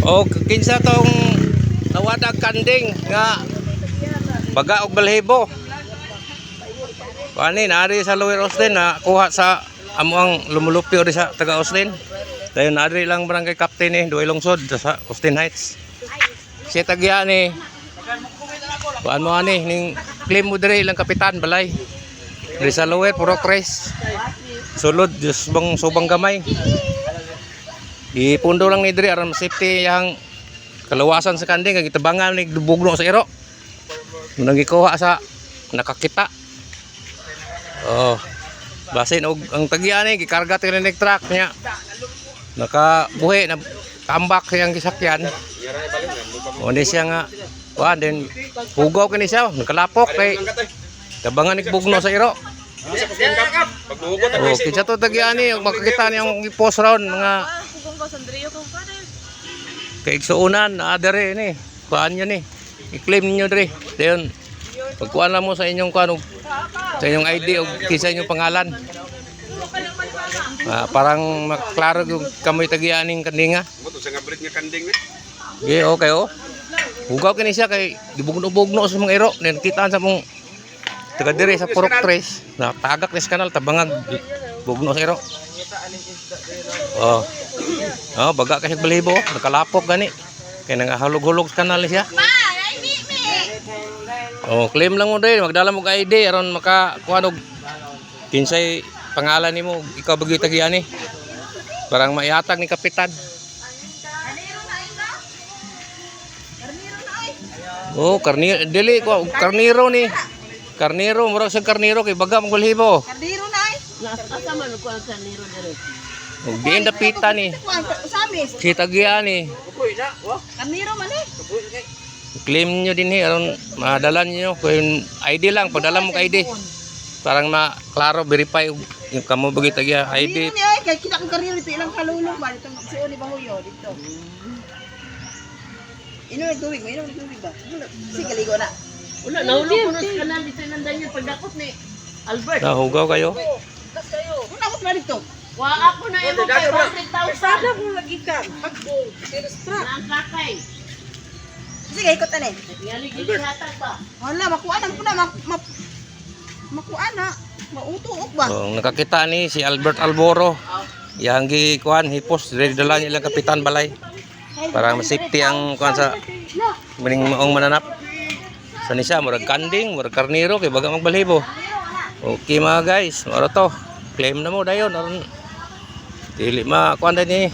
O kinsa tong nawadag kanding nga baga og balhibo. Pani naari sa Lower Austin na kuha sa amuang lumulupyo ri sa taga Austin. Dayon naari lang barangay captain ni Duay Lungsod sa Austin Heights. Si tagya ni kuan mo ani ning claim mo dire ilang kapitan balay. Diri sa Lower puro Cres. Sulod Diyos bang subang gamay. Ipundo lang ni dire aron safety yang kalawasan sa kanding kag itabangan ni dubugno sa iro. Nang gikuha sa nakakita. Oh. Basin og ang tagya ni gikarga tininig truck niya. Nakabuhi na tambak siyang gisakyan. O di siya nga kuan din hugaw kini siya nakalapok kay tabangan ni bugno sa iro. Oh, kinsa to tagya ni makakita niya ang post round mga kay igsuunan adere ni kuan niyo ni i-claim niyo dire dayon pagkuan na mo sa inyong kuan sa inyong ID o kinsa inyong pangalan parang maklaro yung kamoy tagyaning kandinga sa ngabrit nga kanding ni okay oh hugaw kini siya kay gibugno-bugno sa mga iro nen kitaan sa mong taga dire sa Purok 3 na tagak ni kanal tabangag bugno sa iro oh baga kasi balibo nakalapok gani kay nangahalog-hulog sa kanal siya oh claim lang mo din magdala mo ka ID aron makakuha og kinsay pangalan nimo ikaw bagyo tagiani parang maihatag ni kapitan oh karniro dili ko karniro ni karniro murag sa karniro kay baga mong balhibo Karniro na ay. Asa man ko ang karniro dire. og diin dapita ni si tagiani Karniro man eh. claim nyo din aron madala nyo kung ID lang padala mo ka ID parang klaro verify yung kamo bagi tagya ID Karniro ni ay kay kita ko karniro dito ilang kalulong ba dito si Oni Bahuyo dito. Nagtuwig ba? Sige ligo na. Wala nahulog ko na sa kanal dito nandan niya pagdakot ni Albert. nahugaw kayo Una ko na dito. Wa ako na imo kay 100,000. Sada mo lagi ka. Nang kakay. Sige ikot ani. Ngali gihatag ba? Wala makuanan ko na makuana. Mautuok ba? nakakita ni si Albert Alboro yang gi kuan hipos dire dala niya lang kapitan balay para safety ang kuan sa maning maong mananap sa siya murag kanding murag karniro kay baga magbalhibo. Okay mga guys moro to claim na mo dayon aron dili ma kuan ni